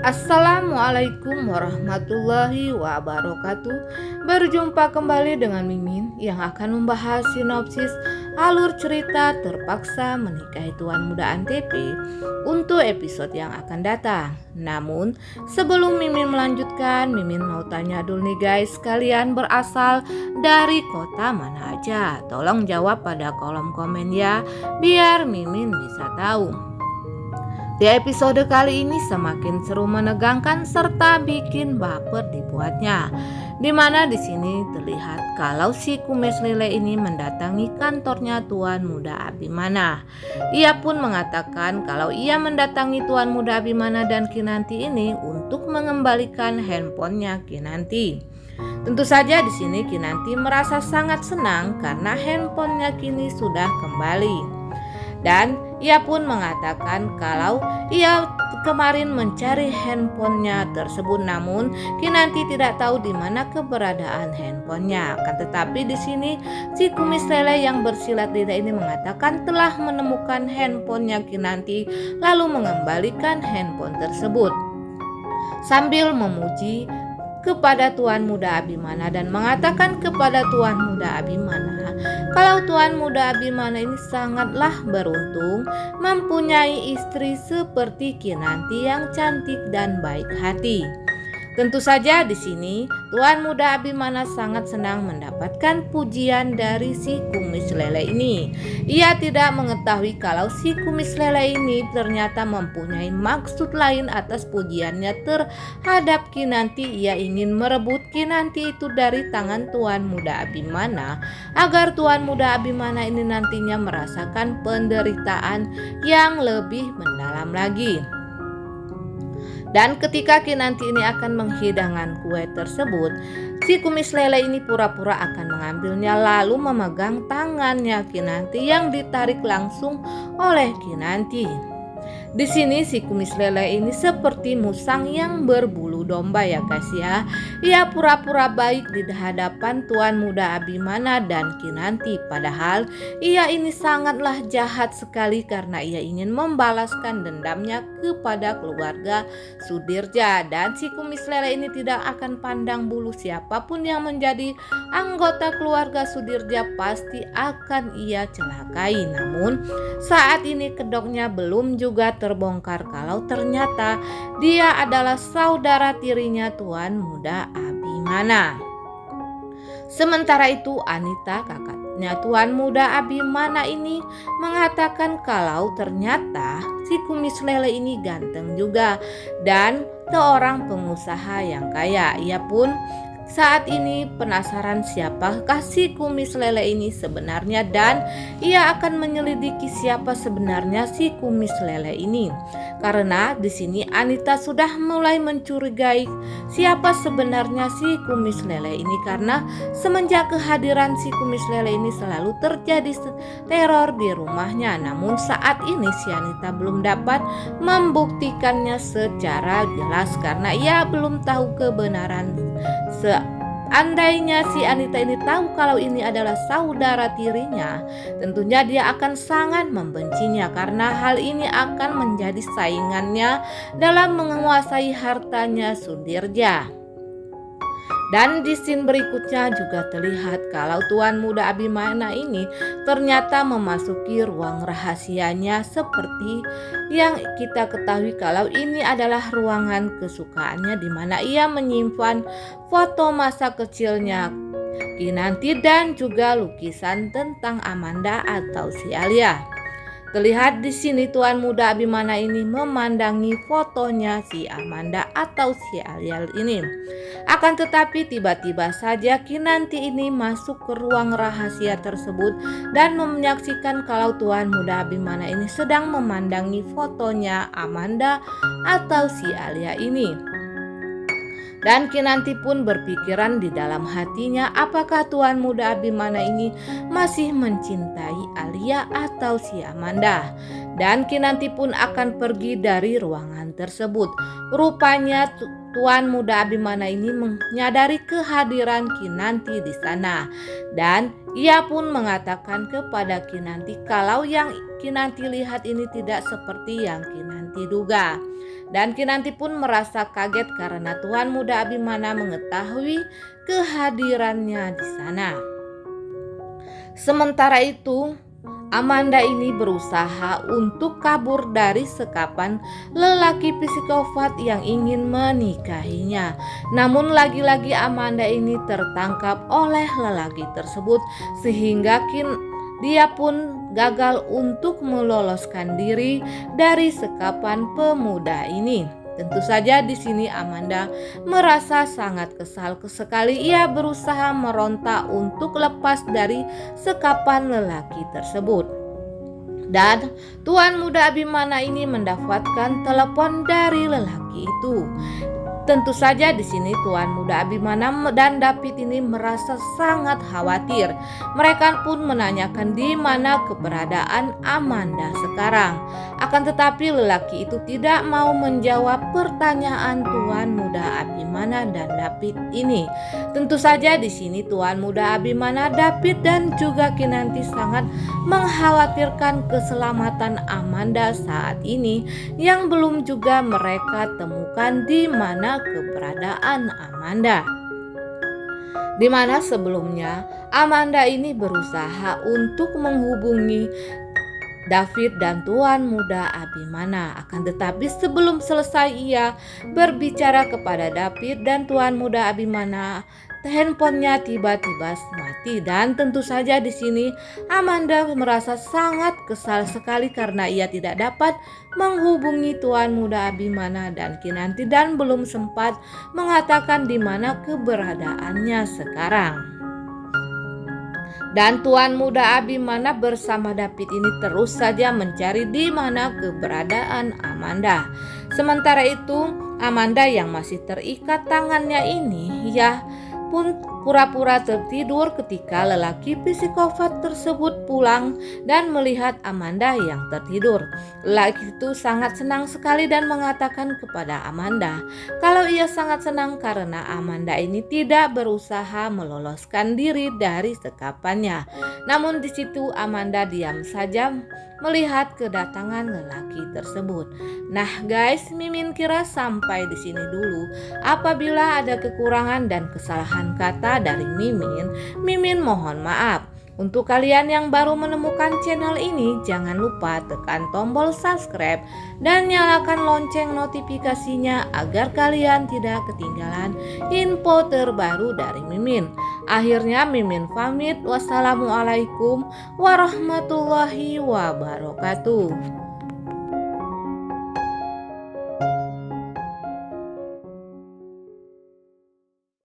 Assalamualaikum warahmatullahi wabarakatuh. Berjumpa kembali dengan Mimin yang akan membahas sinopsis alur cerita Terpaksa Menikahi Tuan Muda Antp untuk episode yang akan datang. Namun sebelum Mimin melanjutkan, Mimin mau tanya dulu nih guys, kalian berasal dari kota mana aja? Tolong jawab pada kolom komen ya, biar Mimin bisa tahu. Di episode kali ini semakin seru, menegangkan serta bikin baper dibuatnya. Dimana di sini terlihat kalau si kumis lele ini mendatangi kantornya Tuan Muda Abimana. Ia pun mengatakan kalau ia mendatangi Tuan Muda Abimana dan Kinanti ini untuk mengembalikan handphonenya Kinanti. Tentu saja di sini Kinanti merasa sangat senang karena handphonenya kini sudah kembali. Dan ia pun mengatakan kalau ia kemarin mencari handphonenya tersebut, namun Kinanti tidak tahu di mana keberadaan handphonenya. Akan tetapi di sini si kumis lele yang bersilat lidah ini mengatakan telah menemukan handphonenya Kinanti, lalu mengembalikan handphone tersebut sambil memuji kepada Tuan Muda Abimana dan mengatakan kepada Tuan Muda Abimana kalau Tuan Muda Abimana ini sangatlah beruntung mempunyai istri seperti Kinanti yang cantik dan baik hati. Tentu saja di sini Tuan Muda Abimana sangat senang mendapatkan pujian dari si kumis lele ini. Ia tidak mengetahui kalau si kumis lele ini ternyata mempunyai maksud lain atas pujiannya terhadap Kinanti. Ia ingin merebut Kinanti itu dari tangan Tuan Muda Abimana agar Tuan Muda Abimana ini nantinya merasakan penderitaan yang lebih mendalam lagi. Dan ketika Kinanti ini akan menghidangkan kue tersebut, si kumis lele ini pura-pura akan mengambilnya lalu memegang tangannya Kinanti yang ditarik langsung oleh Kinanti. Di sini si kumis lele ini seperti musang yang berbulu domba ya guys ya. Ia pura-pura baik di hadapan Tuan Muda Abimana dan Kinanti, padahal ia ini sangatlah jahat sekali karena ia ingin membalaskan dendamnya kepada keluarga Sudirja. Dan si kumis lele ini tidak akan pandang bulu siapapun yang menjadi anggota keluarga Sudirja pasti akan ia celakai. Namun saat ini kedoknya belum juga terbongkar kalau ternyata dia adalah saudara tirinya Tuan Muda Abimana. Sementara itu Anita, kakaknya Tuan Muda Abimana ini, mengatakan kalau ternyata si kumis lele ini ganteng juga dan seorang pengusaha yang kaya. Ia pun saat ini penasaran siapakah si kumis lele ini sebenarnya dan ia akan menyelidiki siapa sebenarnya si kumis lele ini. Karena di sini Anita sudah mulai mencurigai siapa sebenarnya si kumis lele ini karena semenjak kehadiran si kumis lele ini selalu terjadi teror di rumahnya. Namun saat ini si Anita belum dapat membuktikannya secara jelas karena ia belum tahu kebenaran. Seandainya si Anita ini tahu kalau ini adalah saudara tirinya, tentunya dia akan sangat membencinya karena hal ini akan menjadi saingannya dalam menguasai hartanya Sudirja. Dan di scene berikutnya juga terlihat kalau Tuan Muda Abimana ini ternyata memasuki ruang rahasianya seperti yang kita ketahui kalau ini adalah ruangan kesukaannya di mana ia menyimpan foto masa kecilnya Kinanti dan juga lukisan tentang Amanda atau si Alia. Terlihat di sini Tuan Muda Abimana ini memandangi fotonya si Amanda atau si Alia ini. Akan tetapi tiba-tiba saja Kinanti ini masuk ke ruang rahasia tersebut dan menyaksikan kalau Tuan Muda Abimana ini sedang memandangi fotonya Amanda atau si Alia ini. Dan Kinanti pun berpikiran di dalam hatinya apakah Tuan Muda Abimana ini masih mencintai Alia atau si Amanda. Dan Kinanti pun akan pergi dari ruangan tersebut. Rupanya Tuan Muda Abimana ini menyadari kehadiran Kinanti di sana. Dan ia pun mengatakan kepada Kinanti kalau yang Kinanti lihat ini tidak seperti yang Kinanti duga. Dan Kinanti pun merasa kaget karena Tuan Muda Abimana mengetahui kehadirannya di sana. Sementara itu, Amanda ini berusaha untuk kabur dari sekapan lelaki psikopat yang ingin menikahinya. Namun lagi-lagi Amanda ini tertangkap oleh lelaki tersebut sehingga dia pun gagal untuk meloloskan diri dari sekapan pemuda ini. Tentu saja di sini Amanda merasa sangat kesal sekali. Ia berusaha meronta untuk lepas dari sekapan lelaki tersebut. Dan Tuan Muda Abimana ini mendapatkan telepon dari lelaki itu. Tentu saja di sini Tuan Muda Abimana dan David ini merasa sangat khawatir. Mereka pun menanyakan di mana keberadaan Amanda sekarang. Akan tetapi lelaki itu tidak mau menjawab pertanyaan Tuan Muda Abimana dan David ini. Tentu saja di sini Tuan Muda Abimana, David dan juga Kinanti sangat mengkhawatirkan keselamatan Amanda saat ini yang belum juga mereka temukan di mana keberadaan Amanda. Di mana sebelumnya Amanda ini berusaha untuk menghubungi David dan Tuan Muda Abimana. Akan tetapi sebelum selesai ia berbicara kepada David dan Tuan Muda Abimana, handphonenya tiba-tiba mati. Dan tentu saja di sini Amanda merasa sangat kesal sekali karena ia tidak dapat menghubungi Tuan Muda Abimana dan Kinanti dan belum sempat mengatakan di mana keberadaannya sekarang. Dan Tuan Muda Abimana bersama David ini terus saja mencari di mana keberadaan Amanda. Sementara itu Amanda yang masih terikat tangannya ini pun pura-pura tertidur ketika lelaki psikopat tersebut pulang dan melihat Amanda yang tertidur. Lelaki itu sangat senang sekali dan mengatakan kepada Amanda kalau ia sangat senang karena Amanda ini tidak berusaha meloloskan diri dari sekapannya. Namun di situ Amanda diam saja melihat kedatangan lelaki tersebut. Nah guys, Mimin kira sampai di sini dulu. Apabila ada kekurangan dan kesalahan kata dari Mimin mohon maaf. Untuk kalian yang baru menemukan channel ini, jangan lupa tekan tombol subscribe dan nyalakan lonceng notifikasinya agar kalian tidak ketinggalan info terbaru dari Mimin. Akhirnya Mimin pamit. Wassalamualaikum warahmatullahi wabarakatuh.